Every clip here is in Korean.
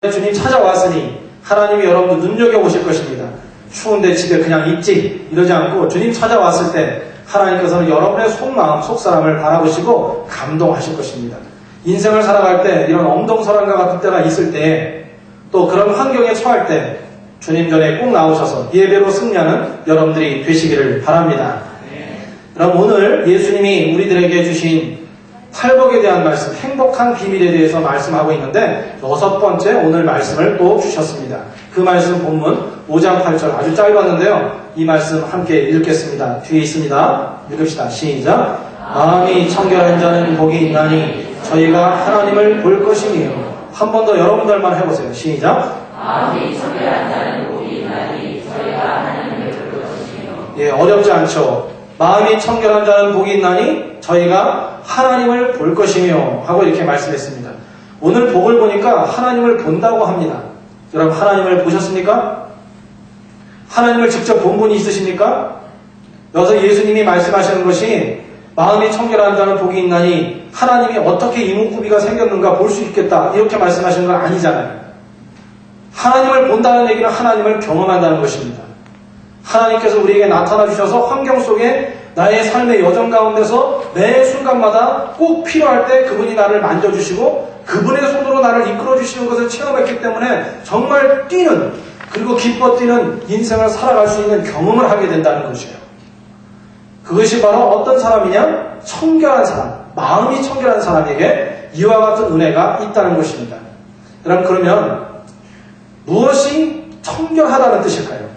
주님 찾아왔으니 하나님이 여러분도 눈여겨보실 것입니다. 추운데 집에 그냥 있지 이러지 않고 주님 찾아왔을 때 하나님께서는 여러분의 속마음, 속사람을 바라보시고 감동하실 것입니다. 인생을 살아갈 때 이런 엄동설한과 같은 때가 있을 때 또 그런 환경에 처할 때 주님 전에 꼭 나오셔서 예배로 승리하는 여러분들이 되시기를 바랍니다. 그럼 오늘 예수님이 우리들에게 주신 탈복에 대한 말씀, 행복한 비밀에 대해서 말씀하고 있는데 6번째 오늘 말씀을 또 주셨습니다. 그 말씀 본문 5장 8절 아주 짧았는데요. 이 말씀 함께 읽겠습니다. 뒤에 있습니다. 읽읍시다. 시작. 마음이 청결한 자는 복이 있나니 저희가 하나님을 볼 것이며. 한 번 더 여러분들만 해보세요. 시작. 마음이 청결한 자는 복이 있나니 저희가 하나님을 볼 것이며. 예, 어렵지 않죠. 마음이 청결한 자는 복이 있나니 저희가 하나님을 볼 것이며 하고 이렇게 말씀했습니다. 오늘 복을 보니까 하나님을 본다고 합니다. 여러분 하나님을 보셨습니까? 하나님을 직접 본 분이 있으십니까? 여기서 예수님이 말씀하시는 것이 마음이 청결한 자는 복이 있나니 하나님이 어떻게 이목구비가 생겼는가 볼 수 있겠다 이렇게 말씀하시는 건 아니잖아요. 하나님을 본다는 얘기는 하나님을 경험한다는 것입니다. 하나님께서 우리에게 나타나 주셔서 환경 속에 나의 삶의 여정 가운데서 매 순간마다 꼭 필요할 때 그분이 나를 만져주시고 그분의 손으로 나를 이끌어 주시는 것을 체험했기 때문에 정말 뛰는 그리고 기뻐 뛰는 인생을 살아갈 수 있는 경험을 하게 된다는 것이에요. 그것이 바로 어떤 사람이냐? 청결한 사람, 마음이 청결한 사람에게 이와 같은 은혜가 있다는 것입니다. 여러분 그러면 무엇이 청결하다는 뜻일까요?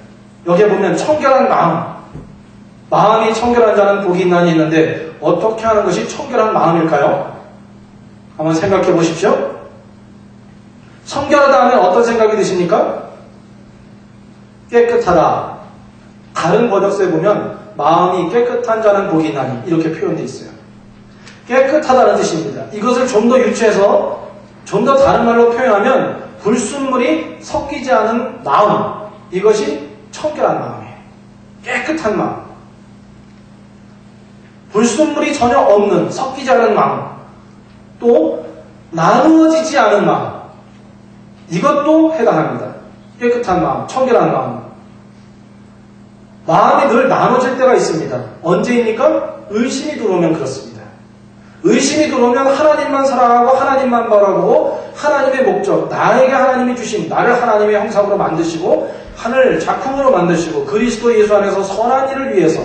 여기에 보면 청결한 마음, 마음이 청결한 자는 복이 있나니 있는데 어떻게 하는 것이 청결한 마음일까요? 한번 생각해 보십시오. 청결하다 하면 어떤 생각이 드십니까? 깨끗하다. 다른 번역서에 보면 마음이 깨끗한 자는 복이 있나니 이렇게 표현되어 있어요. 깨끗하다는 뜻입니다. 이것을 좀 더 유추해서 좀 더 다른 말로 표현하면 불순물이 섞이지 않은 마음, 이것이 청결한 마음이에요. 깨끗한 마음. 불순물이 전혀 없는, 섞이지 않은 마음. 또 나누어지지 않은 마음. 이것도 해당합니다. 깨끗한 마음, 청결한 마음. 마음이 늘 나눠질 때가 있습니다. 언제입니까? 의심이 들어오면 그렇습니다. 의심이 들어오면 하나님만 사랑하고 하나님만 바라보고 하나님의 목적, 나에게 하나님이 주신 나를 하나님의 형상으로 만드시고 하늘 작품으로 만드시고 그리스도 예수 안에서 선한 일을 위해서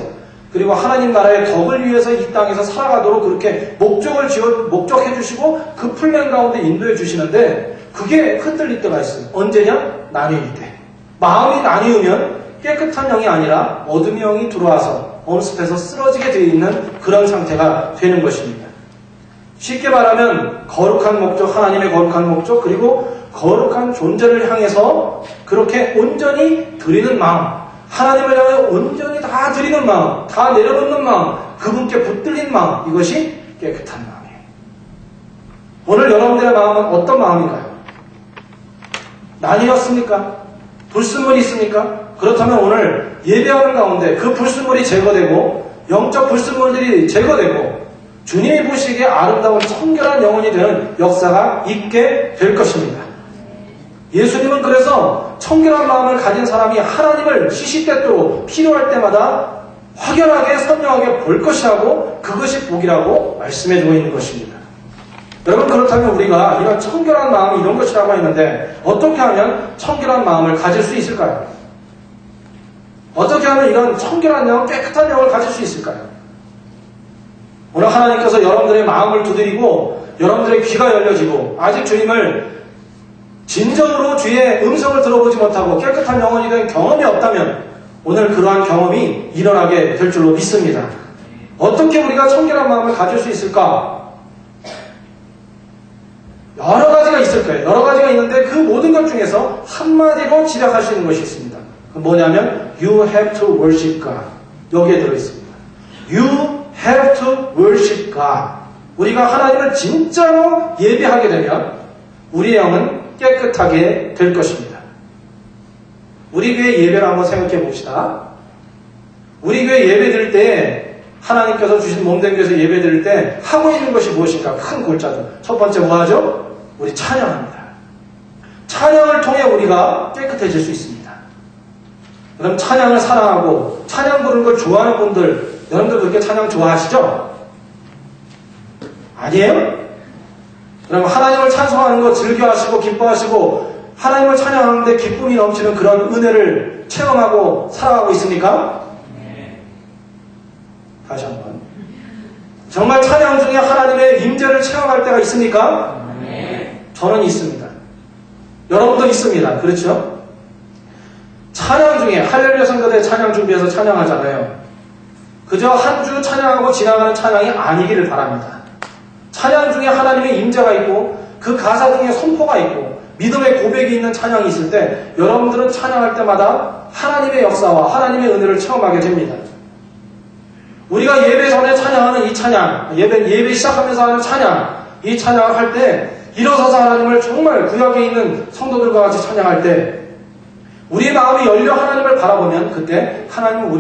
그리고 하나님 나라의 덕을 위해서 이 땅에서 살아가도록 그렇게 목적해 주시고 그 플랜 가운데 인도해 주시는데 그게 흔들릴 때가 있어요. 언제냐? 나뉠 때. 마음이 나뉘우면 깨끗한 영이 아니라 어둠의 영이 들어와서 엄습해서 쓰러지게 되어 있는 그런 상태가 되는 것입니다. 쉽게 말하면 거룩한 목적, 하나님의 거룩한 목적, 그리고 거룩한 존재를 향해서 그렇게 온전히 드리는 마음, 하나님을 향해 온전히 다 드리는 마음, 다 내려놓는 마음, 그분께 붙들린 마음, 이것이 깨끗한 마음이에요. 오늘 여러분들의 마음은 어떤 마음인가요? 나뉘었습니까? 불순물이 있습니까? 그렇다면 오늘 예배하는 가운데 그 불순물이 제거되고 영적 불순물들이 제거되고 주님이 보시기에 아름다운 청결한 영혼이 되는 역사가 있게 될 것입니다. 예수님은 그래서 청결한 마음을 가진 사람이 하나님을 시시때때로 필요할 때마다 확연하게 선명하게 볼 것이라고 그것이 복이라고 말씀해주고 있는 것입니다. 여러분 그렇다면 우리가 이런 청결한 마음이 이런 것이라고 했는데 어떻게 하면 청결한 마음을 가질 수 있을까요? 어떻게 하면 이런 청결한 영, 깨끗한 영을 가질 수 있을까요? 오늘 하나님께서 여러분들의 마음을 두드리고 여러분들의 귀가 열려지고 아직 주님을 진정으로 주의 음성을 들어보지 못하고 깨끗한 영혼이 된 경험이 없다면 오늘 그러한 경험이 일어나게 될 줄로 믿습니다. 어떻게 우리가 청결한 마음을 가질 수 있을까? 여러 가지가 있을 거예요. 여러 가지가 있는데 그 모든 것 중에서 한마디로 지략할 수 있는 것이 있습니다. 그 뭐냐면 You have to worship God. 여기에 들어있습니다. You have to worship God. 우리가 하나님을 진짜로 예배하게 되면 우리의 영은 깨끗하게 될 것입니다. 우리 교회 예배를 한번 생각해 봅시다. 우리 교회 예배 드릴 때 하나님께서 주신 몸된 교회에서 예배 드릴 때 하고 있는 것이 무엇인가? 큰 골자죠. 첫 번째 뭐 하죠? 우리 찬양합니다. 찬양을 통해 우리가 깨끗해질 수 있습니다. 그럼 찬양을 사랑하고 찬양 부르는 걸 좋아하는 분들, 여러분들 그렇게 찬양 좋아하시죠? 아니에요? 그럼 하나님을 찬송하는 거 즐겨하시고 기뻐하시고 하나님을 찬양하는데 기쁨이 넘치는 그런 은혜를 체험하고 살아가고 있습니까? 다시 한번. 정말 찬양 중에 하나님의 임재를 체험할 때가 있습니까? 저는 있습니다. 여러분도 있습니다. 그렇죠? 찬양 중에 할렐루야 성가대 찬양 준비해서 찬양하잖아요. 그저 한 주 찬양하고 지나가는 찬양이 아니기를 바랍니다. 찬양 중에 하나님의 임재가 있고 그 가사 중에 선포가 있고 믿음의 고백이 있는 찬양이 있을 때 여러분들은 찬양할 때마다 하나님의 역사와 하나님의 은혜를 체험하게 됩니다. 우리가 예배 전에 찬양하는 이 찬양, 예배 시작하면서 하는 찬양, 이 찬양을 할 때 일어서서 하나님을 정말 구약에 있는 성도들과 같이 찬양할 때 우리의 마음이 열려 하나님을 바라보면 그때 하나님은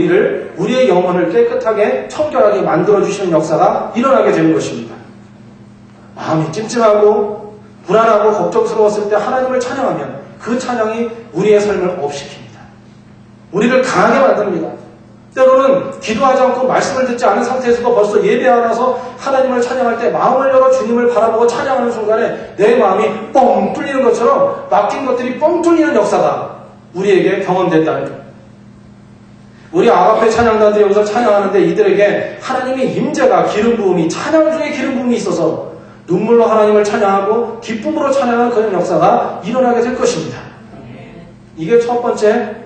우리의 영혼을 깨끗하게 청결하게 만들어주시는 역사가 일어나게 되는 것입니다. 마음이 찜찜하고 불안하고 걱정스러웠을 때 하나님을 찬양하면 그 찬양이 우리의 삶을 업시킵니다. 우리를 강하게 만듭니다. 때로는 기도하지 않고 말씀을 듣지 않은 상태에서도 벌써 예배하라서 하나님을 찬양할 때 마음을 열어 주님을 바라보고 찬양하는 순간에 내 마음이 뻥 뚫리는 것처럼 막힌 것들이 뻥 뚫리는 역사가 우리에게 경험됐다는 거예요. 우리 아가페 찬양단들이 여기서 찬양하는데 이들에게 하나님의 임재가 기름 부음이 찬양 중에 기름 부음이 있어서 눈물로 하나님을 찬양하고 기쁨으로 찬양하는 그런 역사가 일어나게 될 것입니다. 이게 첫 번째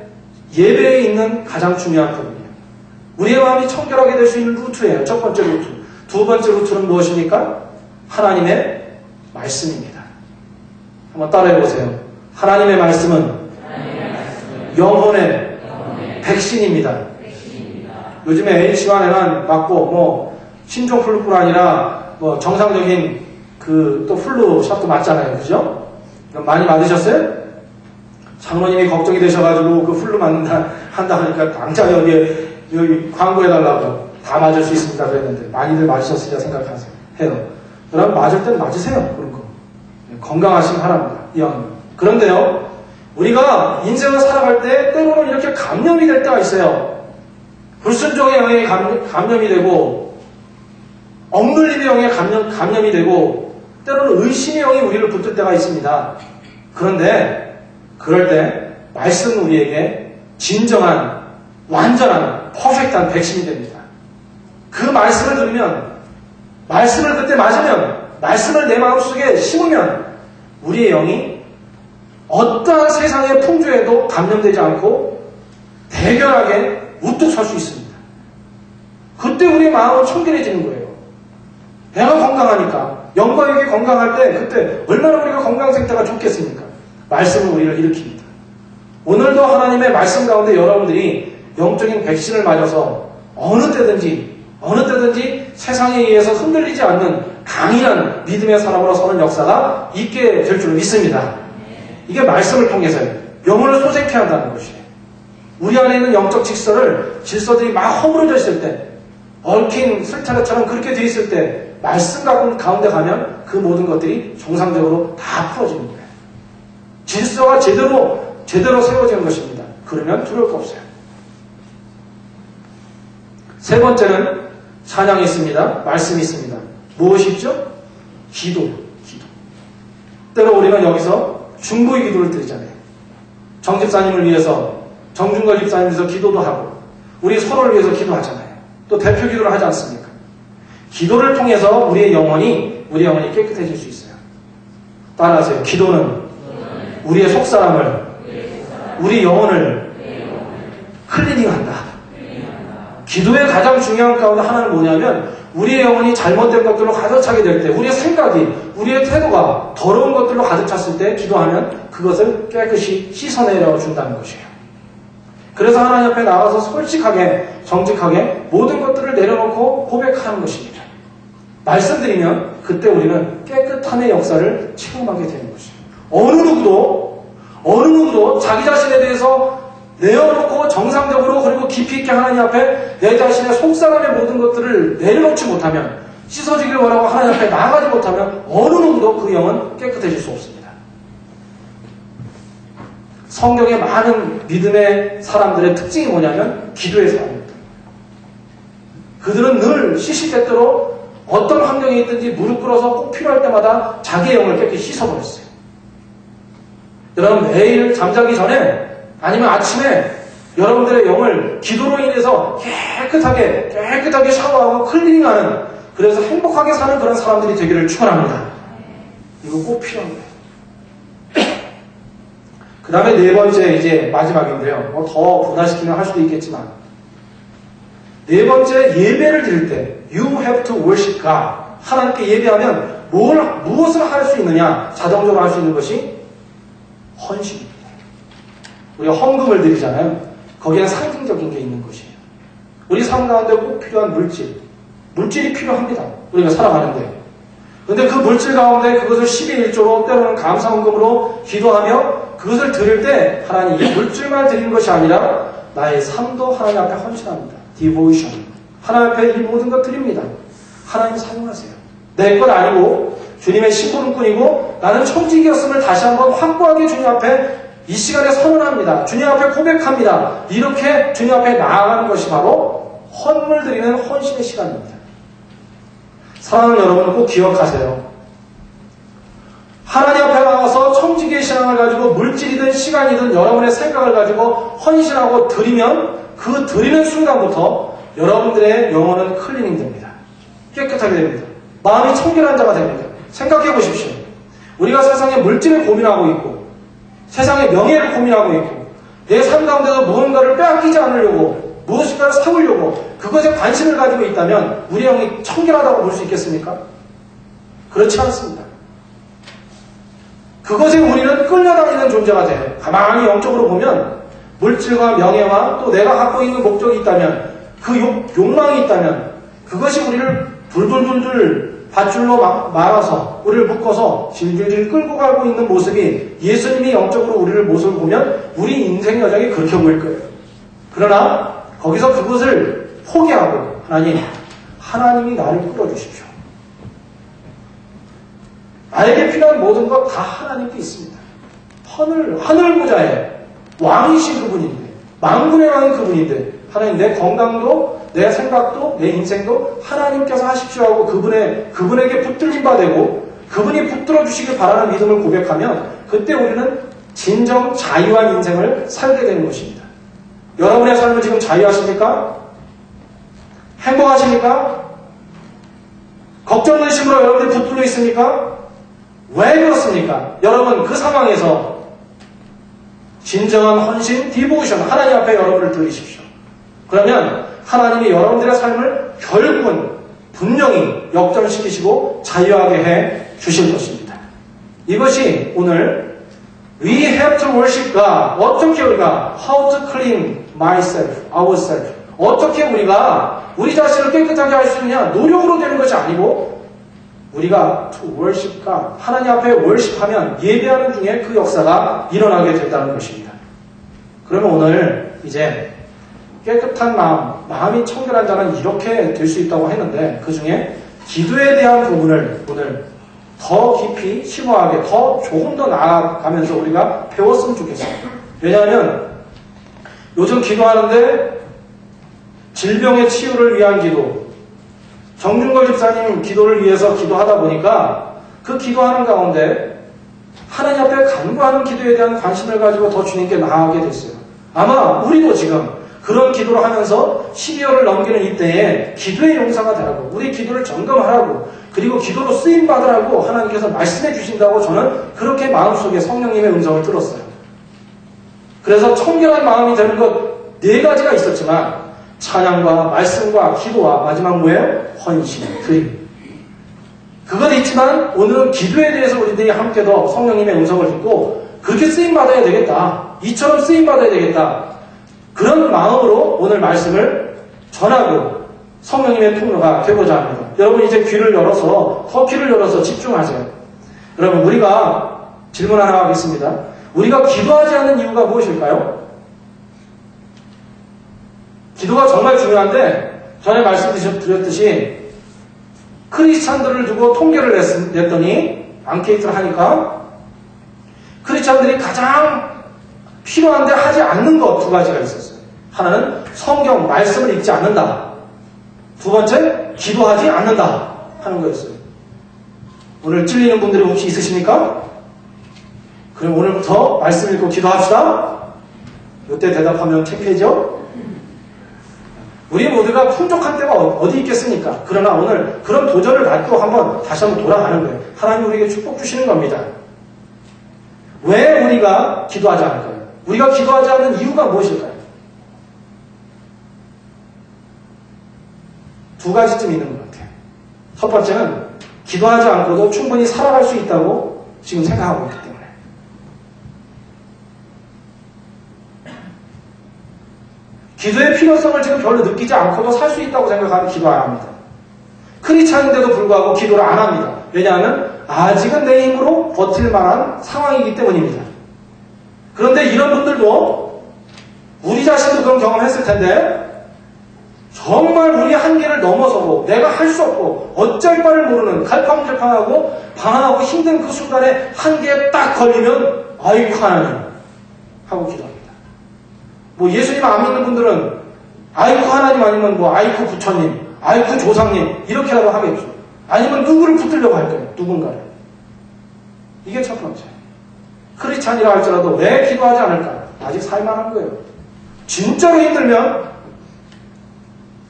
예배에 있는 가장 중요한 부분이에요. 우리의 마음이 청결하게 될 수 있는 루트예요. 첫 번째 루트. 두 번째 루트는 무엇입니까? 하나님의 말씀입니다. 한번 따라해 보세요. 하나님의 말씀은 영혼의 백신입니다. 요즘에 H1N1 맞고 신종 플루뿐 아니라 정상적인 또 플루 샷도 맞잖아요. 그죠? 많이 맞으셨어요? 장로님이 걱정이 되셔가지고 그 플루 맞는다 한다 하니까 당장 여기 광고해달라고 다 맞을 수 있습니다 그랬는데 많이들 맞으셨으리라 생각하세요. 해요. 여러분 맞을 땐 맞으세요. 그런 거. 건강하신 사람입니다. 이왕. 그런데요. 우리가 인생을 살아갈 때 때로는 이렇게 감염이 될 때가 있어요. 불순종의 영에 감염이 되고 억눌림의 영에 감염이 되고 때로는 의심의 영이 우리를 붙을 때가 있습니다. 그런데 그럴 때 말씀은 우리에게 진정한 완전한 퍼펙트한 백신이 됩니다. 그 말씀을 들으면 말씀을 그때 맞으면 말씀을 내 마음속에 심으면 우리의 영이 어떠한 세상의 풍조에도 감염되지 않고 대견하게 우뚝 설 수 있습니다. 그때 우리의 마음은 청결해지는 거예요. 내가 건강하니까 영과 육이 건강할 때 그때 얼마나 우리가 건강 상태가 좋겠습니까? 말씀은 우리를 일으킵니다. 오늘도 하나님의 말씀 가운데 여러분들이 영적인 백신을 맞아서 어느 때든지 세상에 의해서 흔들리지 않는 강인한 믿음의 사람으로 서는 역사가 있게 될 줄 믿습니다. 이게 말씀을 통해서요. 영혼을 소생케 한다는 것이에요. 우리 안에 있는 영적 질서들이 막 허물어져 있을 때 얽힌 슬타래처럼 그렇게 돼 있을 때 말씀 가운데 가면 그 모든 것들이 정상적으로 다 풀어지는 거예요. 질서가 제대로 세워지는 것입니다. 그러면 두려울 거 없어요. 세 번째는 찬양이 있습니다. 말씀이 있습니다. 무엇이 있죠? 기도. 때로 우리는 여기서 중보의 기도를 드리잖아요. 정집사님을 위해서, 정준걸 집사님을 위해서 기도도 하고 우리 서로를 위해서 기도하잖아요. 또 대표 기도를 하지 않습니까? 기도를 통해서 우리의 영혼이 깨끗해질 수 있어요. 따라하세요. 기도는 우리의 속사람을, 우리 영혼을 클리닝한다. 기도의 가장 중요한 가운데 하나는 뭐냐면 우리의 영혼이 잘못된 것들로 가득 차게 될 때 우리의 생각이, 우리의 태도가 더러운 것들로 가득 찼을 때 기도하면 그것을 깨끗이 씻어내려 준다는 것이에요. 그래서 하나님 앞에 나가서 솔직하게, 정직하게 모든 것들을 내려놓고 고백하는 것입니다. 말씀드리면 그때 우리는 깨끗함의 역사를 체험하게 되는 것이에요. 어느 누구도 자기 자신에 대해서 내어놓고 정상적으로 그리고 깊이 있게 하나님 앞에 내 자신의 속사람의 모든 것들을 내려놓지 못하면, 씻어지기를 원하고 하나님 앞에 나아가지 못하면 어느 누구도 그 영은 깨끗해질 수 없습니다. 성경의 많은 믿음의 사람들의 특징이 뭐냐면 기도의 사람입니다. 그들은 늘 시시때때로 어떤 환경에 있든지 무릎 꿇어서 꼭 필요할 때마다 자기의 영을 깨끗이 씻어버렸어요. 여러분 매일 잠자기 전에 아니면 아침에 여러분들의 영을 기도로 인해서 깨끗하게 샤워하고 클리닝하는, 그래서 행복하게 사는 그런 사람들이 되기를 축원합니다. 이거 꼭 필요한 거예요. 그 다음에 네 번째, 이제 마지막인데요. 뭐 더 분화시키면 할 수도 있겠지만, 네 번째, 예배를 드릴 때 You have to worship God. 하나님께 예배하면 무엇을 할 수 있느냐? 자동적으로 할 수 있는 것이 헌신입니다. 우리가 헌금을 드리잖아요. 거기에 상징적인 게 있는 것이에요. 우리 삶 가운데 꼭 필요한 물질이 필요합니다. 우리가 살아가는데. 근데 그 물질 가운데 그것을 12, 1조로 때로는 감사헌금으로 기도하며 그것을 드릴 때 하나님 이 물질만 드리는 것이 아니라 나의 삶도 하나님 앞에 헌신합니다. 디보이션. 하나님 앞에 이 모든 것 드립니다. 하나님 사용하세요. 내 것 아니고 주님의 심부름꾼이고 나는 청지기였음을 다시 한번 확고하게 주님 앞에 이 시간에 선언합니다. 주님 앞에 고백합니다. 이렇게 주님 앞에 나아가는 것이 바로 헌물 드리는 헌신의 시간입니다. 사랑하는 여러분, 꼭 기억하세요. 하나님 앞에 나와서 청지기의 신앙을 가지고 물질이든 시간이든 여러분의 생각을 가지고 헌신하고 드리면 그 드리는 순간부터 여러분들의 영혼은 클리닝 됩니다. 깨끗하게 됩니다. 마음이 청결한 자가 됩니다. 생각해 보십시오. 우리가 세상에 물질을 고민하고 있고 세상의 명예를 고민하고 있고 내 삶 가운데서 무언가를 빼앗기지 않으려고 무엇인가를 사오려고 그것에 관심을 가지고 있다면 우리 영이 청결하다고 볼 수 있겠습니까? 그렇지 않습니다. 그것에 우리는 끌려다니는 존재가 돼요. 가만히 영적으로 보면 물질과 명예와 또 내가 갖고 있는 목적이 있다면 그 욕망이 있다면 그것이 우리를 불불불불 밧줄로 말아서 우리를 묶어서 질질질 끌고 가고 있는 모습이 예수님이 영적으로 우리를 모습을 보면 우리 인생 여정이 그렇게 보일 거예요. 그러나 거기서 그것을 포기하고 하나님이 나를 끌어주십시오. 나에게 필요한 모든 것 다 하나님께 있습니다. 하늘 보좌에 왕이신 그분인데 만군의 왕인 그분인데 하나님 내 건강도 내 생각도 내 인생도 하나님께서 하십시오 하고 그분에게 붙들림 받고 그분이 붙들어 주시길 바라는 믿음을 고백하면 그때 우리는 진정 자유한 인생을 살게 되는 것입니다. 여러분의 삶은 지금 자유하십니까? 행복하십니까? 걱정 의심으로 여러분들이 붙들려 있습니까? 왜 그렇습니까? 여러분 그 상황에서 진정한 헌신, 디보션 하나님 앞에 여러분을 드리십시오. 그러면 하나님이 여러분들의 삶을 결국은 분명히 역전시키시고 자유하게 해 주실 것입니다. 이것이 오늘 We have to worship God. 어떻게 우리가 How to clean myself, ourselves. 어떻게 우리가 우리 자신을 깨끗하게 할 수 있느냐 노력으로 되는 것이 아니고 우리가 to worship God. 하나님 앞에 worship하면 예배하는 중에 그 역사가 일어나게 된다는 것입니다. 그러면 오늘 이제 깨끗한 마음이 청결한 자는 이렇게 될 수 있다고 했는데 그 중에 기도에 대한 부분을 오늘 더 깊이 심오하게 조금 더 나아가면서 우리가 배웠으면 좋겠어요. 왜냐하면 요즘 기도하는데 질병의 치유를 위한 기도, 정준걸 집사님 기도를 위해서 기도하다 보니까 그 기도하는 가운데 하나님 앞에 간구하는 기도에 대한 관심을 가지고 더 주님께 나아가게 됐어요. 아마 우리도 지금 그런 기도를 하면서 12월을 넘기는 이때에 기도의 용사가 되라고 우리 기도를 점검하라고 그리고 기도로 쓰임받으라고 하나님께서 말씀해 주신다고 저는 그렇게 마음속에 성령님의 음성을 들었어요. 그래서 청결한 마음이 되는 것 네 가지가 있었지만 찬양과 말씀과 기도와 마지막 뭐예요? 헌신, 드림. 그건 있지만 오늘은 기도에 대해서 우리들이 함께 더 성령님의 음성을 듣고 그렇게 쓰임받아야 되겠다. 이처럼 쓰임받아야 되겠다. 그런 마음으로 오늘 말씀을 전하고 성령님의 통로가 되고자 합니다. 여러분 이제 더 귀를 열어서 집중하세요. 여러분 우리가 질문 하나 하겠습니다. 우리가 기도하지 않는 이유가 무엇일까요? 기도가 정말 중요한데 전에 말씀드렸듯이 크리스찬들을 두고 통계를 냈더니 앙케이트를 하니까 크리스찬들이 가장 필요한데 하지 않는 것 두 가지가 있었어요. 하나는 성경 말씀을 읽지 않는다. 두 번째, 기도하지 않는다 하는 거였어요. 오늘 찔리는 분들이 혹시 있으십니까? 그럼 오늘부터 말씀 읽고 기도합시다. 이때 대답하면 창피해져? 우리 모두가 풍족한 때가 어디 있겠습니까? 그러나 오늘 그런 도전을 받고 다시 한번 돌아가는 거예요. 하나님 우리에게 축복 주시는 겁니다. 왜 우리가 기도하지 않을까요? 우리가 기도하지 않는 이유가 무엇일까요? 두 가지쯤 있는 것 같아요. 첫 번째는 기도하지 않고도 충분히 살아갈 수 있다고 지금 생각하고 있기 때문에. 기도의 필요성을 지금 별로 느끼지 않고도 살 수 있다고 생각하면 기도 안 합니다. 크리스찬인데도 불구하고 기도를 안 합니다. 왜냐하면 아직은 내 힘으로 버틸 만한 상황이기 때문입니다. 그런데 이런 분들도 우리 자신도 그런 경험했을 텐데 정말 우리 한계를 넘어서고 내가 할 수 없고 어쩔 바를 모르는 갈팡질팡하고 방황하고 힘든 그 순간에 한계에 딱 걸리면 아이고 하나님 하고 기도합니다. 뭐 예수님 안 믿는 분들은 아이고 하나님 아니면 뭐 아이고 부처님 아이고 조상님 이렇게라도 하겠죠. 아니면 누구를 붙들려고 할 거예요. 누군가를. 이게 첫 번째. 크리스찬이라 할지라도 왜 기도하지 않을까? 아직 살만한 거예요. 진짜로 힘들면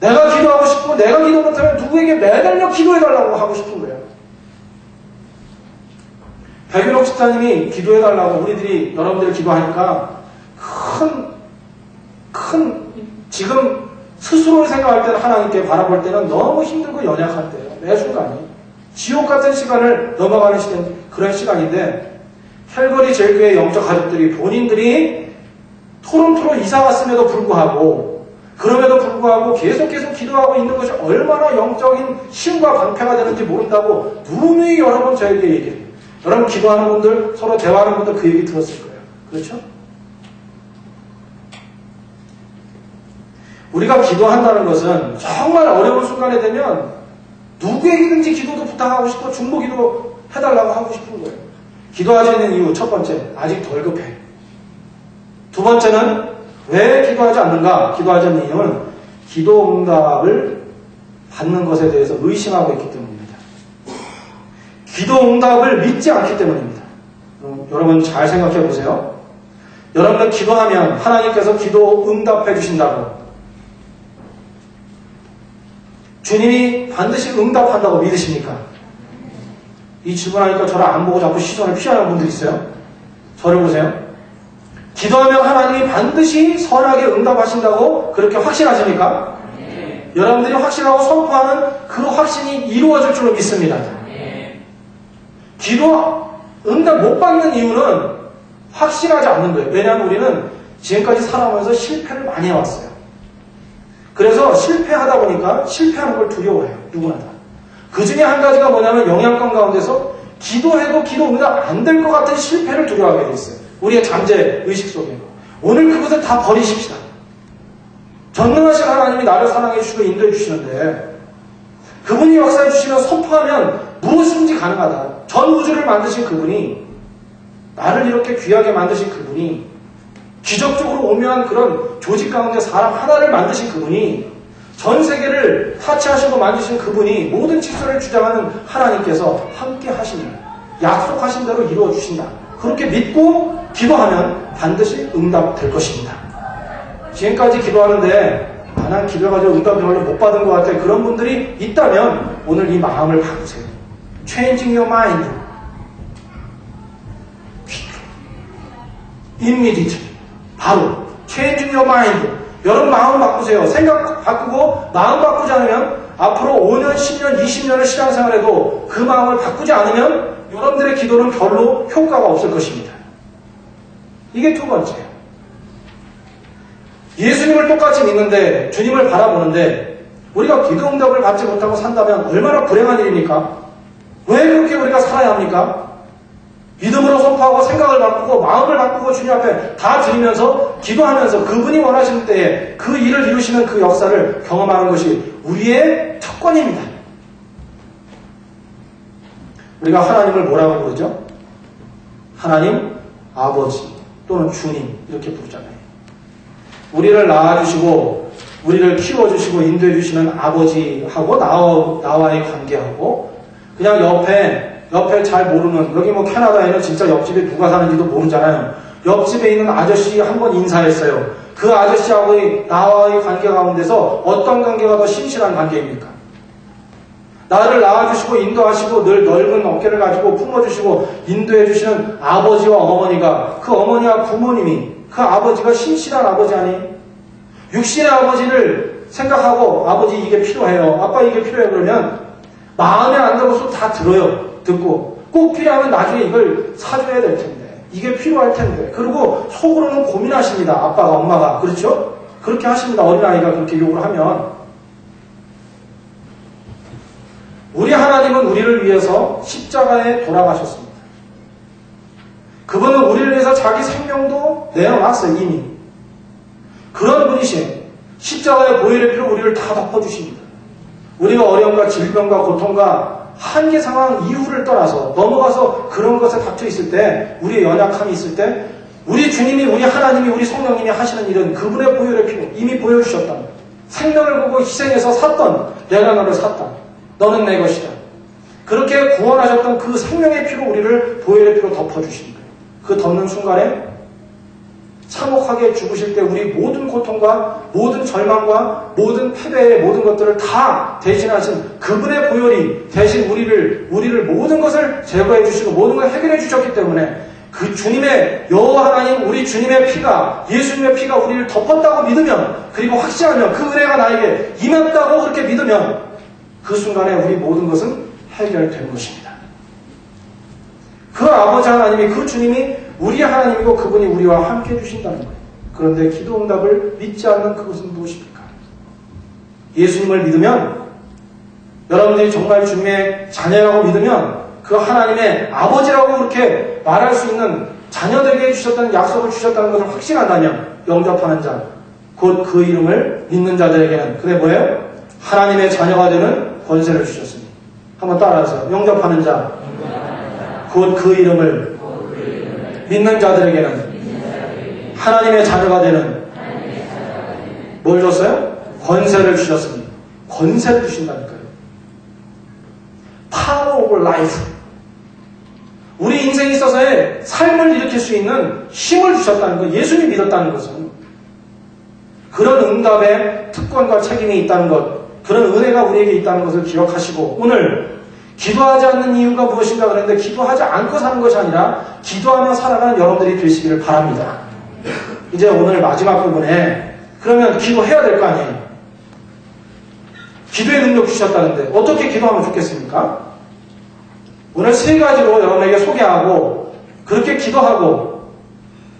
내가 기도하고 싶고 내가 기도 못하면 누구에게 매달려 기도해달라고 하고 싶은 거예요. 백윤옥 집사님이 기도해달라고 우리들이 여러분들이 기도하니까 지금 스스로를 생각할 때는 하나님께 바라볼 때는 너무 힘들고 연약할 때예요. 매 순간이. 지옥 같은 시간을 넘어가는 그런 시간인데 캘거리 제일교회 영적 가족들이 본인들이 토론토로 이사 갔음에도 불구하고 그럼에도 불구하고 계속 기도하고 있는 것이 얼마나 영적인 힘과 방패가 되는지 모른다고 누누이 여러 번 저에게 얘기해요. 여러분 기도하는 분들 서로 대화하는 분들 그 얘기 들었을 거예요. 그렇죠? 우리가 기도한다는 것은 정말 어려운 순간에 되면 누구에게든지 기도도 부탁하고 싶고 중보기도 해달라고 하고 싶은 거예요. 기도하지 않는 이유 첫 번째, 아직 덜 급해. 두 번째는 왜 기도하지 않는가? 기도하지 않는 이유는 기도 응답을 받는 것에 대해서 의심하고 있기 때문입니다. 기도 응답을 믿지 않기 때문입니다. 여러분 잘 생각해 보세요. 여러분은 기도하면 하나님께서 기도 응답해 주신다고 주님이 반드시 응답한다고 믿으십니까? 이 질문하니까 저를 안 보고 자꾸 시선을 피하는 분들 있어요. 저를 보세요. 기도하면 하나님이 반드시 선하게 응답하신다고 그렇게 확신하십니까? 네. 여러분들이 확신하고 선포하는 그 확신이 이루어질 줄로 믿습니다. 네. 기도 응답 못 받는 이유는 확신하지 않는 거예요. 왜냐하면 우리는 지금까지 살아오면서 실패를 많이 해왔어요. 그래서 실패하다 보니까 실패하는 걸 두려워해요. 누구나 다. 그 중에 한 가지가 뭐냐면 영양권 가운데서 기도해도 기도 응답 안 될 것 같은 실패를 두려워하게 돼 있어요. 우리의 잠재 의식 속에. 오늘 그것을 다 버리십시다. 전능하신 하나님이 나를 사랑해 주시고 인도해 주시는데 그분이 역사해 주시면 선포하면 무엇이든지 가능하다. 전 우주를 만드신 그분이 나를 이렇게 귀하게 만드신 그분이 기적적으로 오묘한 그런 조직 가운데 사람 하나를 만드신 그분이 전 세계를 타치하시고 만드신 그분이 모든 질서를 주장하는 하나님께서 함께 하신다. 약속하신 대로 이루어 주신다. 그렇게 믿고 기도하면 반드시 응답될 것입니다. 지금까지 기도하는데 난 기도해가지고 응답을 별로 못 받은 것 같아. 그런 분들이 있다면 오늘 이 마음을 바꾸세요. Changing your mind. Immediately. 바로 Changing your mind. 여러분 마음 바꾸세요. 생각 바꾸고 마음 바꾸지 않으면 앞으로 5년, 10년, 20년을 신앙생활해도 그 마음을 바꾸지 않으면 여러분들의 기도는 별로 효과가 없을 것입니다. 이게 두 번째예요. 예수님을 똑같이 믿는데 주님을 바라보는데 우리가 기도 응답을 받지 못하고 산다면 얼마나 불행한 일입니까? 왜 그렇게 우리가 살아야 합니까? 믿음으로 선포하고 생각을 바꾸고 마음을 바꾸고 주님 앞에 다 드리면서 기도하면서 그분이 원하시는 때에 그 일을 이루시는 그 역사를 경험하는 것이 우리의 특권입니다. 우리가 하나님을 뭐라고 부르죠? 하나님 아버지 또는 주님 이렇게 부르잖아요. 우리를 낳아주시고 우리를 키워주시고 인도해주시는 아버지하고 나와의 관계하고 그냥 옆에 잘 모르는 여기 뭐 캐나다에는 진짜 옆집에 누가 사는지도 모르잖아요. 옆집에 있는 아저씨 한번 인사했어요. 그 아저씨하고의 나와의 관계 가운데서 어떤 관계가 더 신실한 관계입니까? 나를 낳아주시고 인도하시고 늘 넓은 어깨를 가지고 품어주시고 인도해주시는 아버지와 어머니가 그 어머니와 부모님이 그 아버지가 신실한 아버지 아니에요? 육신의 아버지를 생각하고 아버지 이게 필요해요. 아빠 이게 필요해요. 그러면 마음에 안 들어서 다 들어요. 듣고 꼭 필요하면 나중에 이걸 사줘야 될 텐데 이게 필요할 텐데 그리고 속으로는 고민하십니다. 아빠가 엄마가 그렇죠? 그렇게 하십니다. 어린아이가 그렇게 요구를 하면 우리 하나님은 우리를 위해서 십자가에 돌아가셨습니다. 그분은 우리를 위해서 자기 생명도 내어놨어요. 이미. 그런 분이신 십자가의 보혈의 피로 우리를 다 덮어주십니다. 우리가 어려움과 질병과 고통과 한계 상황 이유를 떠나서 넘어가서 그런 것에 닥쳐 있을 때 우리의 연약함이 있을 때 우리 주님이 우리 하나님이 우리 성령님이 하시는 일은 그분의 보혈의 피로 이미 보여주셨다. 생명을 보고 희생해서 샀던 내가 너를 샀다. 너는 내 것이다. 그렇게 구원하셨던 그 생명의 피로 우리를 보혈의 피로 덮어주십니다. 그 덮는 순간에 참혹하게 죽으실 때 우리 모든 고통과 모든 절망과 모든 패배의 모든 것들을 다 대신하신 그분의 보혈이 대신 우리를 모든 것을 제거해 주시고 모든 걸 해결해 주셨기 때문에 그 주님의 여호와 하나님 우리 주님의 피가 예수님의 피가 우리를 덮었다고 믿으면 그리고 확신하면 그 은혜가 나에게 임했다고 그렇게 믿으면 그 순간에 우리 모든 것은 해결된 것입니다. 그 아버지 하나님이 그 주님이 우리 하나님이고 그분이 우리와 함께 해주신다는 거예요. 그런데 기도 응답을 믿지 않는 그것은 무엇입니까? 예수님을 믿으면 여러분들이 정말 주님의 자녀라고 믿으면 그 하나님의 아버지라고 그렇게 말할 수 있는 자녀들에게 해주셨다는 약속을 주셨다는 것을 확신한다면 영접하는 자, 곧 그 이름을 믿는 자들에게는 그게 뭐예요? 하나님의 자녀가 되는 권세를 주셨습니다. 한번 따라하세요. 영접하는 자, 곧 그 이름을 믿는 자들에게는 하나님의 자녀가 되는 뭘 줬어요? 권세를 주셨습니다. 권세를 주신다니까요. Power of life. 우리 인생에 있어서의 삶을 일으킬 수 있는 힘을 주셨다는 것, 예수님이 믿었다는 것은 그런 응답에 특권과 책임이 있다는 것, 그런 은혜가 우리에게 있다는 것을 기억하시고 오늘 기도하지 않는 이유가 무엇인가 그랬는데 기도하지 않고 사는 것이 아니라 기도하며 살아가는 여러분들이 되시기를 바랍니다. 이제 오늘 마지막 부분에 그러면 기도해야 될 거 아니에요. 기도의 능력 주셨다는데 어떻게 기도하면 좋겠습니까? 오늘 세 가지로 여러분에게 소개하고 그렇게 기도하고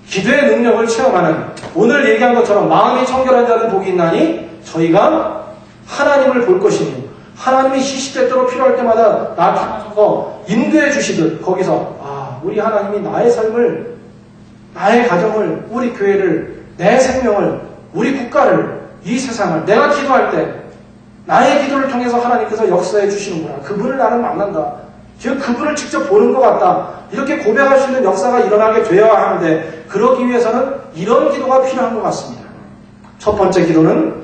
기도의 능력을 체험하는 오늘 얘기한 것처럼 마음이 청결한 자는 복이 있나니 저희가 하나님을 볼 것이니 하나님이 시시때때로 필요할 때마다 나타나서 인도해 주시듯 거기서 우리 하나님이 나의 삶을 나의 가정을 우리 교회를 내 생명을 우리 국가를 이 세상을 내가 기도할 때 나의 기도를 통해서 하나님께서 역사해 주시는구나. 그분을 나는 만난다. 지금 그분을 직접 보는 것 같다. 이렇게 고백할 수 있는 역사가 일어나게 되어야 하는데 그러기 위해서는 이런 기도가 필요한 것 같습니다. 첫 번째 기도는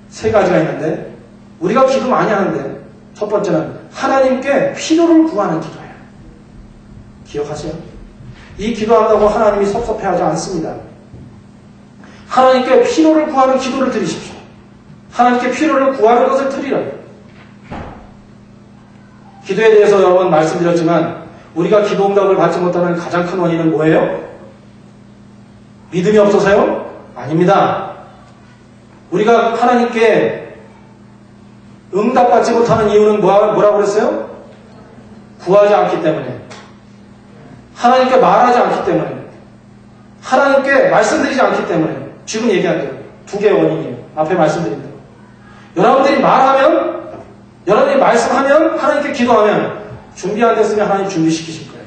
세 가지가 있는데 우리가 기도 많이 하는데 첫 번째는 하나님께 필요를 구하는 기도예요. 기억하세요? 이 기도한다고 하나님이 섭섭해하지 않습니다. 하나님께 필요를 구하는 기도를 드리십시오. 하나님께 필요를 구하는 것을 드리라요. 기도에 대해서 여러 번 말씀드렸지만 우리가 기도 응답을 받지 못하는 가장 큰 원인은 뭐예요? 믿음이 없어서요? 아닙니다. 우리가 하나님께 응답받지 못하는 이유는 뭐라고 그랬어요? 구하지 않기 때문에, 하나님께 말하지 않기 때문에, 하나님께 말씀드리지 않기 때문에. 지금 얘기한 대로 두 개의 원인이에요. 앞에 말씀드린 대로. 여러분들이 말하면, 여러분들이 말씀하면, 하나님께 기도하면 준비 안 됐으면 하나님 준비시키실 거예요.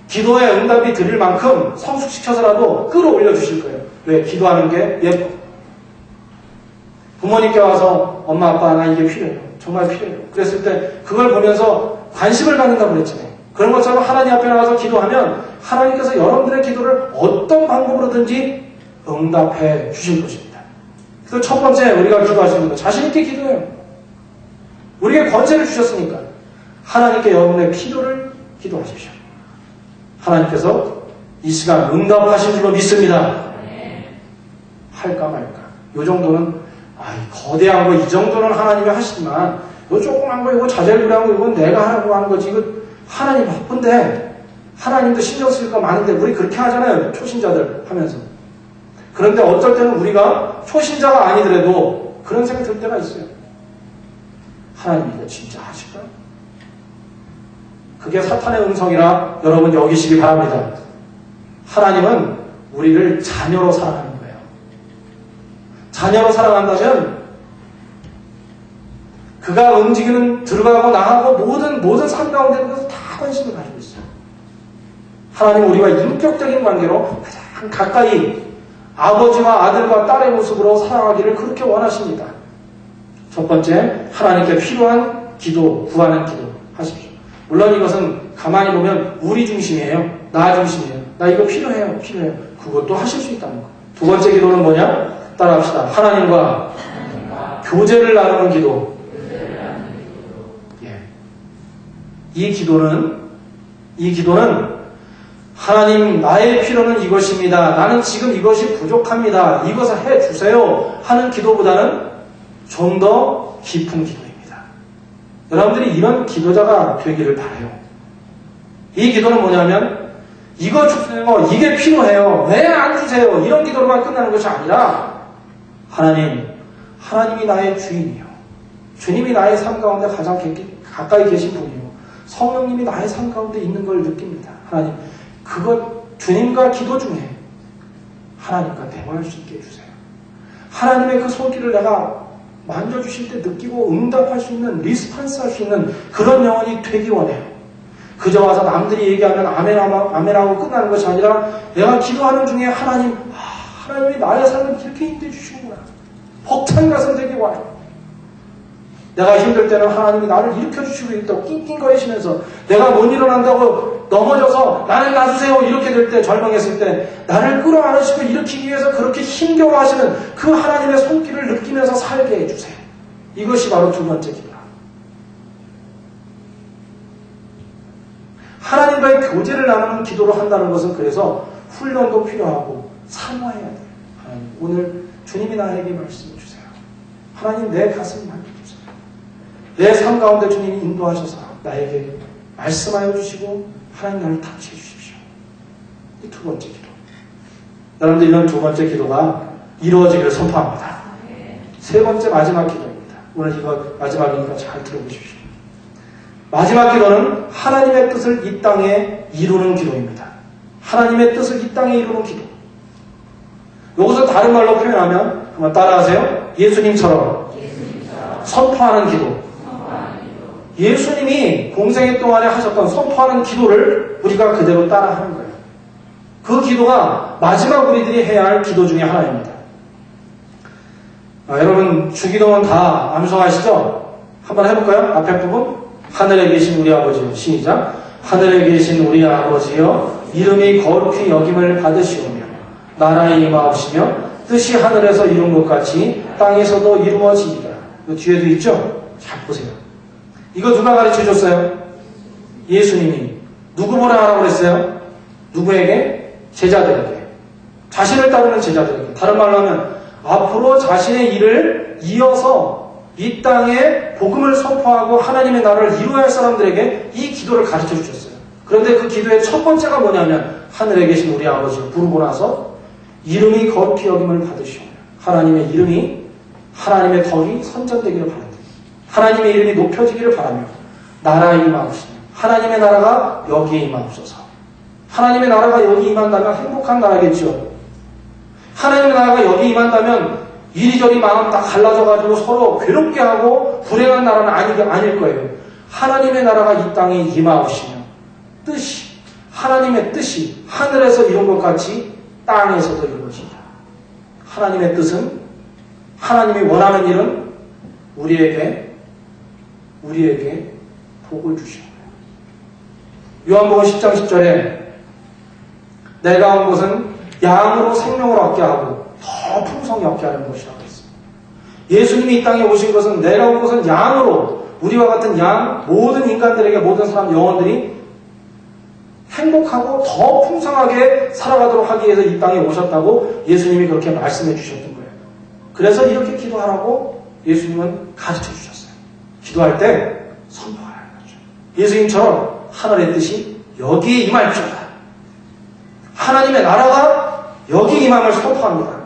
기도의 응답이 드릴 만큼 성숙시켜서라도 끌어올려 주실 거예요. 왜? 기도하는 게 예뻐. 부모님께 와서 엄마 아빠 나 이게 필요해요. 정말 필요해요. 그랬을 때 그걸 보면서 관심을 갖는다고 그랬잖아요. 그런 것처럼 하나님 앞에 나가서 기도하면 하나님께서 여러분들의 기도를 어떤 방법으로든지 응답해 주실 것입니다. 그래서 첫 번째 우리가 기도하시는 겁니다. 자신 있게 기도해요. 우리에게 권세를 주셨으니까 하나님께 여러분의 필요를 기도하십시오. 하나님께서 이 시간 응답하신 줄로 믿습니다. 할까 말까. 요 정도는 거대한 거 이 정도는 하나님이 하시지만 요 조그만 거 이거 자잘구레한 거 이건 내가 하라고 하는 거지. 이거 하나님 바쁜데 하나님도 신경 쓸 거 많은데 우리 그렇게 하잖아요. 초신자들 하면서. 그런데 어쩔 때는 우리가 초신자가 아니더라도 그런 생각이 들 때가 있어요. 하나님 이거 진짜 하실까요? 그게 사탄의 음성이라 여러분 여기시기 바랍니다. 하나님은 우리를 자녀로 사랑하는 거예요. 자녀로 사랑한다면 그가 움직이는 들어가고 나가고 모든 삶 가운데 다 관심을 가지고 있어요. 하나님은 우리와 인격적인 관계로 가장 가까이 아버지와 아들과 딸의 모습으로 살아가기를 그렇게 원하십니다. 첫 번째, 하나님께 필요한 기도, 구하는 기도 하십시오. 물론 이것은 가만히 보면 우리 중심이에요. 나 중심이에요. 나 이거 필요해요. 그것도 하실 수 있다는 거. 두 번째 기도는 뭐냐? 따라합시다. 하나님과 교제를 나누는 기도. 이 기도는 하나님 나의 필요는 이것입니다. 나는 지금 이것이 부족합니다. 이것을 해주세요 하는 기도보다는 좀 더 깊은 기도입니다. 여러분들이 이런 기도자가 되기를 바라요. 이 기도는 뭐냐면 이거 주세요. 이게 필요해요. 왜 안 주세요? 이런 기도로만 끝나는 것이 아니라 하나님이 나의 주인이요. 주님이 나의 삶 가운데 가장 가까이 계신 분이요. 성령님이 나의 삶 가운데 있는 걸 느낍니다. 하나님, 주님과 기도 중에 하나님과 대화할 수 있게 해주세요. 하나님의 그 손길을 내가 만져주실 때 느끼고 응답할 수 있는, 리스판스 할 수 있는 그런 영혼이 되기 원해요. 그저 와서 남들이 얘기하면 아멘하고 끝나는 것이 아니라 내가 기도하는 중에 하나님이 나의 삶을 이렇게 인도해 주시는구나. 벅찬 가슴 되기 원해요. 내가 힘들 때는 하나님이 나를 일으켜주시고 있다고 낑낑거리시면서 내가 못 일어난다고 넘어져서 나를 놔주세요 이렇게 될 때, 절망했을 때 나를 끌어안으시고 일으키기 위해서 그렇게 힘겨워하시는 그 하나님의 손길을 느끼면서 살게 해주세요. 이것이 바로 두 번째 기도라. 하나님과의 교제를 나누는 기도로 한다는 것은 그래서 훈련도 필요하고 사모해야 돼요. 하나님, 오늘 주님이 나에게 말씀해 주세요. 하나님, 내 가슴 만져주세요. 내 삶 가운데 주님이 인도하셔서 나에게 말씀하여 주시고 하나님 나를 터치해 주십시오. 이 두 번째 기도. 여러분들 이런 두 번째 기도가 이루어지기를 선포합니다. 세 번째 마지막 기도입니다. 오늘 이거 마지막이니까 잘 들어보십시오. 마지막 기도는 하나님의 뜻을 이 땅에 이루는 기도입니다. 하나님의 뜻을 이 땅에 이루는 기도. 여기서 다른 말로 표현하면 한번 따라하세요. 예수님처럼 선포하는 기도. 예수님이 공생애 동안에 하셨던 선포하는 기도를 우리가 그대로 따라하는 거예요. 그 기도가 마지막 우리들이 해야 할 기도 중에 하나입니다. 여러분 주기도는 다 암송하시죠? 한번 해볼까요? 앞에 부분. 하늘에 계신 우리 아버지요. 시작. 하늘에 계신 우리 아버지요. 이름이 거룩히 여김을 받으시오며 나라의 임하옵시며 뜻이 하늘에서 이룬 것 같이 땅에서도 이루어지이다. 그 뒤에도 있죠? 잘 보세요. 이거 누가 가르쳐 줬어요? 예수님이. 누구 보라 하라고 그랬어요? 누구에게? 제자들에게. 자신을 따르는 제자들에게. 다른 말로 하면 앞으로 자신의 일을 이어서 이 땅에 복음을 선포하고 하나님의 나라를 이루어야 할 사람들에게 이 기도를 가르쳐 주셨어요. 그런데 그 기도의 첫 번째가 뭐냐면 하늘에 계신 우리 아버지 부르고 나서 이름이 거룩히 여김을 받으시오. 하나님의 이름이, 하나님의 덕이 선전되기를 바랍니다. 하나님의 이름이 높여지기를 바라며 나라에 임하옵시며 하나님의 나라가 여기에 임하옵소서. 하나님의 나라가 여기 임한다면 행복한 나라겠죠. 하나님의 나라가 여기 임한다면 이리저리 마음 다 갈라져가지고 서로 괴롭게 하고 불행한 나라는 아닐 거예요. 하나님의 나라가 이 땅에 임하옵시며 하나님의 뜻이 하늘에서 이룬 것 같이 땅에서도 이루어진다. 하나님의 뜻은, 하나님이 원하는 일은 우리에게 복을 주시는 거예요. 요한복음 10장 10절에 내가 온 것은 양으로 생명을 얻게 하고 더 풍성히 얻게 하는 것이라고 했습니다. 예수님이 이 땅에 오신 것은 내가 온 것은 양으로 우리와 같은 양 모든 인간들에게 모든 사람 영혼들이 행복하고 더 풍성하게 살아가도록 하기 위해서 이 땅에 오셨다고 예수님이 그렇게 말씀해 주셨던 거예요. 그래서 이렇게 기도하라고 예수님은 가르쳐 주셨어요. 기도할 때 선포하라는 거죠. 예수님처럼 하늘의 뜻이 여기에 임할지어다. 하나님의 나라가 여기 임함을 선포합니다.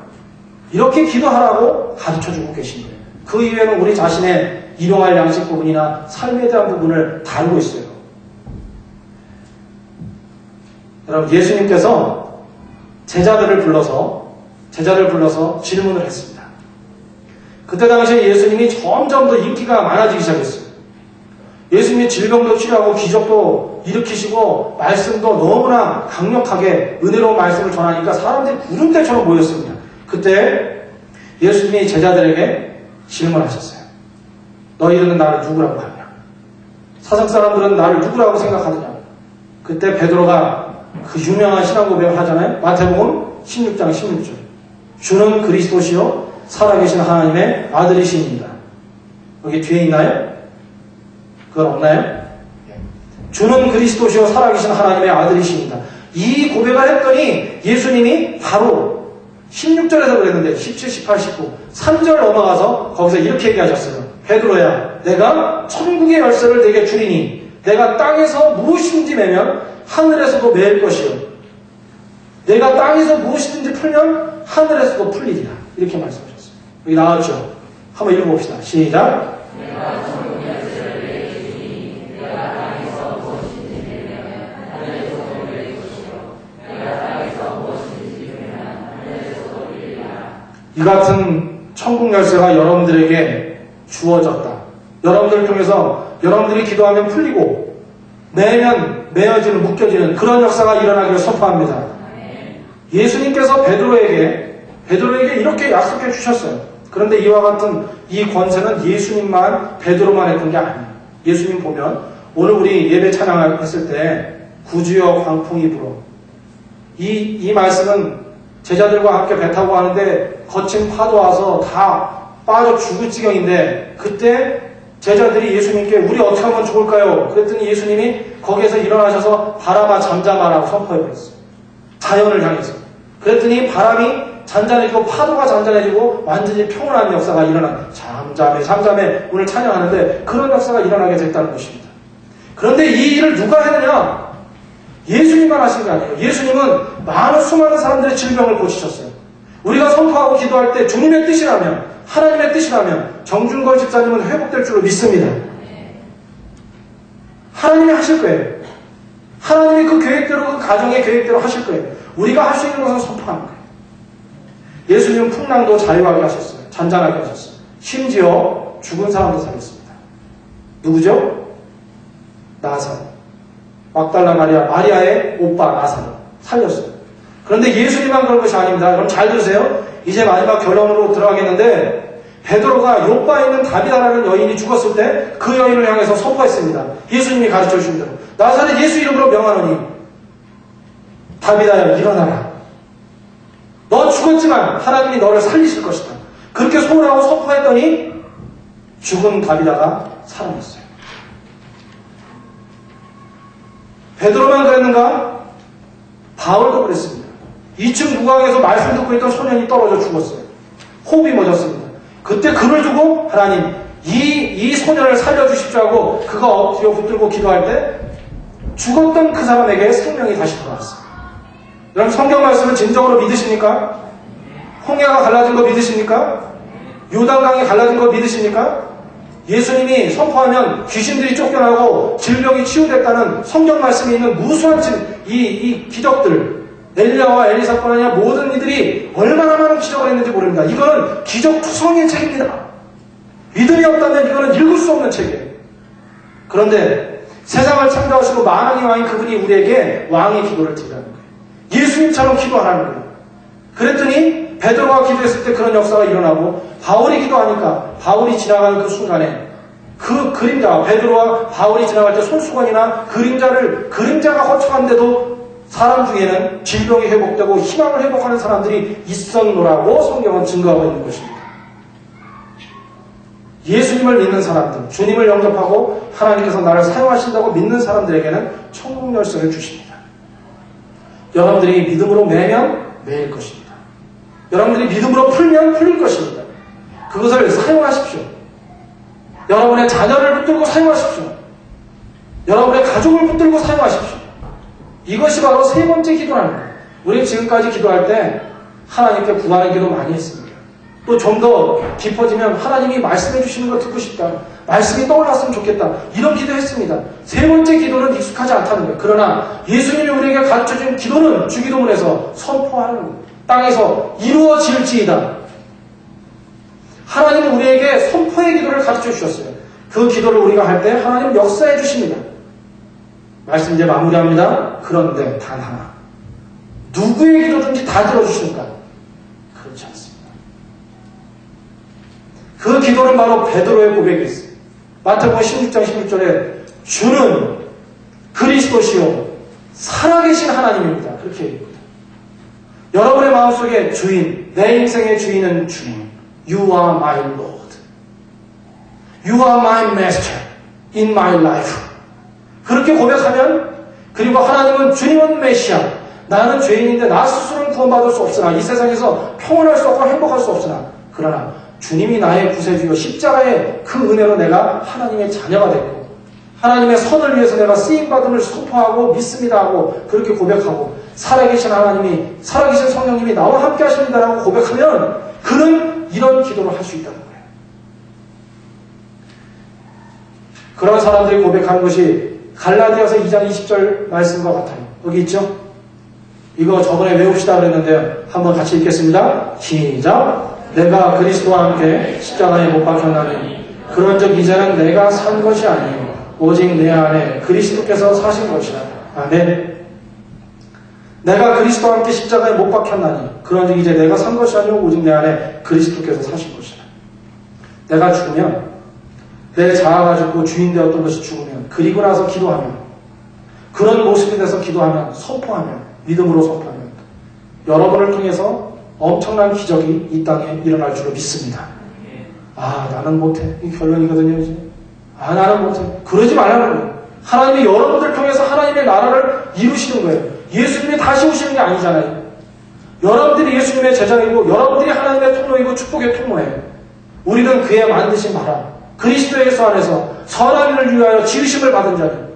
이렇게 기도하라고 가르쳐주고 계신 거예요. 그 이외에는 우리 자신의 일용할 양식 부분이나 삶에 대한 부분을 다루고 있어요. 여러분, 예수님께서 제자들을 불러서 질문을 했습니다. 그때 당시에 예수님이 점점 더 인기가 많아지기 시작했어요. 예수님이 질병도 치료하고 기적도 일으키시고 말씀도 너무나 강력하게 은혜로운 말씀을 전하니까 사람들이 구름대처럼 모였습니다. 그때 예수님이 제자들에게 질문하셨어요. 너희들은 나를 누구라고 하냐? 사상 사람들은 나를 누구라고 생각하느냐? 그때 베드로가 그 유명한 신앙 고백을 하잖아요. 마태복음 16장 16절. 주는 그리스도시요 살아계신 하나님의 아들이십니다. 여기 뒤에 있나요? 그건 없나요? 주는 그리스도시요 살아계신 하나님의 아들이십니다. 이 고백을 했더니 예수님이 바로 16절에서 그랬는데 17, 18, 19 3절 넘어가서 거기서 이렇게 얘기하셨어요. 베드로야, 내가 천국의 열쇠를 내게 주리니 내가 땅에서 무엇이든지 매면 하늘에서도 매일 것이요 내가 땅에서 무엇이든지 풀면 하늘에서도 풀리리라. 이렇게 말씀하셨어요. 여기 나왔죠? 한번 읽어봅시다. 시작. 내가 천국의 열쇠를 내게 주리니 내가 땅에서 무엇이든지 매면 하늘에서도 매일 것이요 내가 땅에서 무엇이든지 매면 하늘에서도 풀리리라. 이 같은 천국 열쇠가 여러분들에게 주어졌다. 여러분들을 통해서 여러분들이 기도하면 풀리고 매면 매어지는 묶여지는 그런 역사가 일어나기를 선포합니다. 예수님께서 베드로에게 이렇게 약속해 주셨어요. 그런데 이와 같은 이 권세는 예수님만 베드로만 했던 게 아니에요. 예수님 보면 오늘 우리 예배 찬양했을 때 구주여 광풍이 불어 이 말씀은 제자들과 함께 배 타고 가는데 거친 파도 와서 다 빠져 죽을 지경인데 그때 제자들이 예수님께 우리 어떻게 하면 좋을까요? 그랬더니 예수님이 거기에서 일어나셔서 바람아 잠잠하라고 선포해버렸어요. 자연을 향해서. 그랬더니 바람이 잔잔해지고 파도가 잔잔해지고 완전히 평온한 역사가 일어나 잠잠해 오늘 찬양하는데 그런 역사가 일어나게 됐다는 것입니다. 그런데 이 일을 누가 했느냐? 예수님만 하신 게 아니에요. 예수님은 수많은 사람들의 질병을 고치셨어요. 우리가 선포하고 기도할 때 주님의 뜻이라면 하나님의 뜻이라면 정준걸 집사님은 회복될 줄로 믿습니다. 하나님이 하실 거예요. 하나님이 그 계획대로 그 가정의 계획대로 하실 거예요. 우리가 할 수 있는 것은 선포하는 거예요. 예수님은 풍랑도 자유하게 하셨어요. 잔잔하게 하셨어요. 심지어 죽은 사람도 살렸습니다. 누구죠? 나사로. 막달라 마리아의 오빠 나사로 살렸어요. 그런데 예수님만 그런 것이 아닙니다. 여러분 잘 들으세요. 이제 마지막 결론으로 들어가겠는데 베드로가 요바에 있는 다비다라는 여인이 죽었을 때 그 여인을 향해서 선포했습니다. 예수님이 가르쳐 주신 대로 나사렛 예수 이름으로 명하노니 다비다야 일어나라. 너 죽었지만 하나님이 너를 살리실 것이다. 그렇게 소원하고 선포했더니 죽은 다비다가 살아났어요. 베드로만 그랬는가? 바울도 그랬습니다. 2층 무광에서 말씀 듣고 있던 소년이 떨어져 죽었어요. 호흡이 멎었습니다. 그때 그를 두고 하나님 이 소년을 살려주십시오 하고 그가 엎드려 붙들고 기도할 때 죽었던 그 사람에게 생명이 다시 돌아왔어요. 여러분 성경 말씀을 진정으로 믿으십니까? 홍해가 갈라진 거 믿으십니까? 요단강이 갈라진 거 믿으십니까? 예수님이 선포하면 귀신들이 쫓겨나고 질병이 치유됐다는 성경 말씀에 있는 무수한 이 기적들 엘리야와 엘리사뿐 아니라 모든 이들이 얼마나 많은 기적을 했는지 모릅니다. 이거는 기적투성이의 책입니다. 믿음이 없다면 이거는 읽을 수 없는 책이에요. 그런데 세상을 창조하시고 만왕의 왕인 그분이 우리에게 왕의 기도를 드리라는 거예요. 예수님처럼 기도하라는 거예요. 그랬더니 베드로가 기도했을 때 그런 역사가 일어나고 바울이 기도하니까 바울이 지나가는 그 순간에 그 그림자, 베드로와 바울이 지나갈 때 손수건이나 그림자가 허청한데도 사람 중에는 질병이 회복되고 희망을 회복하는 사람들이 있었노라고 성경은 증거하고 있는 것입니다. 예수님을 믿는 사람들, 주님을 영접하고 하나님께서 나를 사용하신다고 믿는 사람들에게는 천국 열쇠를 주십니다. 여러분들이 믿음으로 매면 매일 것입니다. 여러분들이 믿음으로 풀면 풀릴 것입니다. 그것을 사용하십시오. 여러분의 자녀를 붙들고 사용하십시오. 여러분의 가족을 붙들고 사용하십시오. 이것이 바로 세 번째 기도랍니다. 우리 지금까지 기도할 때 하나님께 구하는 기도 많이 했습니다. 또 좀 더 깊어지면 하나님이 말씀해 주시는 거 듣고 싶다. 말씀이 떠올랐으면 좋겠다. 이런 기도 했습니다. 세 번째 기도는 익숙하지 않다는 거예요. 그러나 예수님이 우리에게 가르쳐준 기도는 주기도문에서 선포하는 거예요. 땅에서 이루어질지이다. 하나님은 우리에게 선포의 기도를 가르쳐 주셨어요. 그 기도를 우리가 할 때 하나님은 역사해 주십니다. 말씀 이제 마무리합니다. 그런데 단 하나. 누구의 기도든지 다 들어주실까? 그렇지 않습니다. 그 기도는 바로 베드로의 고백이 있어요. 마태복음 16장 16절에 주는 그리스도시요 살아계신 하나님입니다. 그렇게 얘기합니다. 여러분의 마음속에 주인, 내 인생의 주인은 주님. You are my Lord. You are my Master in my life. 그렇게 고백하면, 그리고 하나님은 주님은 메시아, 나는 죄인인데 나 스스로는 구원받을 수 없으나, 이 세상에서 평온할 수 없고 행복할 수 없으나, 그러나 주님이 나의 구세주요 십자가의 그 은혜로 내가 하나님의 자녀가 됐고 하나님의 선을 위해서 내가 쓰임받음을 선포하고 믿습니다 하고 그렇게 고백하고 살아계신 하나님이, 살아계신 성령님이 나와 함께 하십니다라고 고백하면 그는 이런 기도를 할 수 있다는 거예요. 그런 사람들이 고백하는 것이 갈라디아서 2장 20절 말씀과 같아요. 여기 있죠? 이거 저번에 외웁시다 그랬는데 한번 같이 읽겠습니다. 시작! 내가 그리스도와 함께 십자가에 못 박혔나니 그런즉 이제는 내가 산 것이 아니요 오직 내 안에 그리스도께서 사신 것이라. 아멘. 내가 그리스도와 함께 십자가에 못 박혔나니 그런즉 이제 내가 산 것이 아니요 오직 내 안에 그리스도께서 사신 것이라. 내가 죽으면 내 자아가 죽고 주인 되었던 것이 죽으면 그리고 나서 기도하면 그런 모습이 돼서 기도하면 선포하면 믿음으로 선포하면 여러분을 통해서 엄청난 기적이 이 땅에 일어날 줄로 믿습니다. 아 나는 못해. 이 결론이거든요. 이제. 아 나는 못해. 그러지 말라는 거예요. 하나님이 여러분들 통해서 하나님의 나라를 이루시는 거예요. 예수님이 다시 오시는 게 아니잖아요. 여러분들이 예수님의 제자이고 여러분들이 하나님의 통로이고 축복의 통로예요. 우리는 그의 만드신 바람 그리스도 예수 안에서 선한 일을 위하여 지으심을 받은 자예요.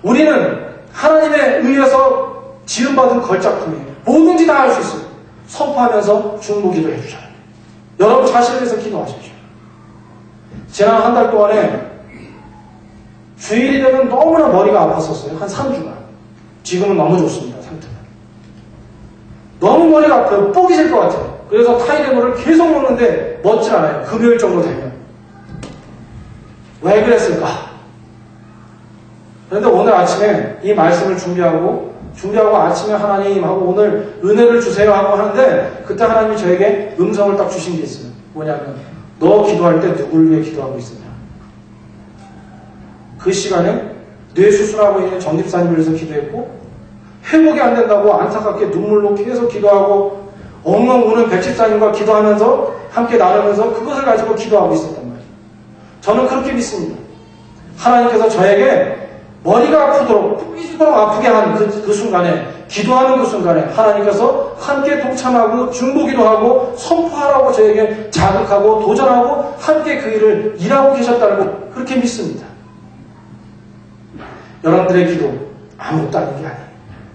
우리는 하나님에 의해서 지음받은 걸작품이에요. 뭐든지 다 할 수 있어요. 선포하면서 중보기도 해주잖아요. 여러분 자신을 위해서 기도하십시오. 지난 한 달 동안에 주일이 되면 너무나 머리가 아팠었어요. 한 3주간. 지금은 너무 좋습니다. 상태가. 너무 머리가 아파요. 뽀기질 것 같아요. 그래서 타이레놀을 계속 먹는데 먹질 않아요. 금요일 정도 되면. 왜 그랬을까? 그런데 오늘 아침에 이 말씀을 준비하고 아침에 하나님하고 오늘 은혜를 주세요 하고 하는데 그때 하나님이 저에게 음성을 딱 주신 게 있어요. 뭐냐면 너 기도할 때 누구를 위해 기도하고 있었냐? 그 시간에 뇌 수술하고 있는 정집사님을 위해서 기도했고 회복이 안 된다고 안타깝게 눈물로 계속 기도하고 엉엉 우는 백집사님과 기도하면서 함께 나누면서 그것을 가지고 기도하고 있었단 말이에요. 저는 그렇게 믿습니다. 하나님께서 저에게 머리가 아프도록 삐지도록 아프게 한 그 순간에 기도하는 그 순간에 하나님께서 함께 동참하고 중보기도하고 선포하라고 저에게 자극하고 도전하고 함께 그 일을 일하고 계셨다는 걸 그렇게 믿습니다. 여러분들의 기도 아무것도 아닌 게 아니에요.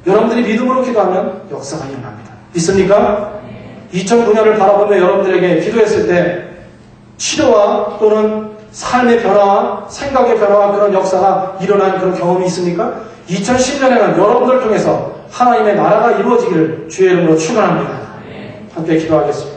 여러분들이 믿음으로 기도하면 역사가 일어납니다. 믿습니까? 2009년을 바라보며 여러분들에게 기도했을 때 치료와 또는 삶의 변화와 생각의 변화와 그런 역사가 일어난 그런 경험이 있습니까? 2010년에는 여러분들을 통해서 하나님의 나라가 이루어지기를 주의 이름으로 축원합니다. 함께 기도하겠습니다.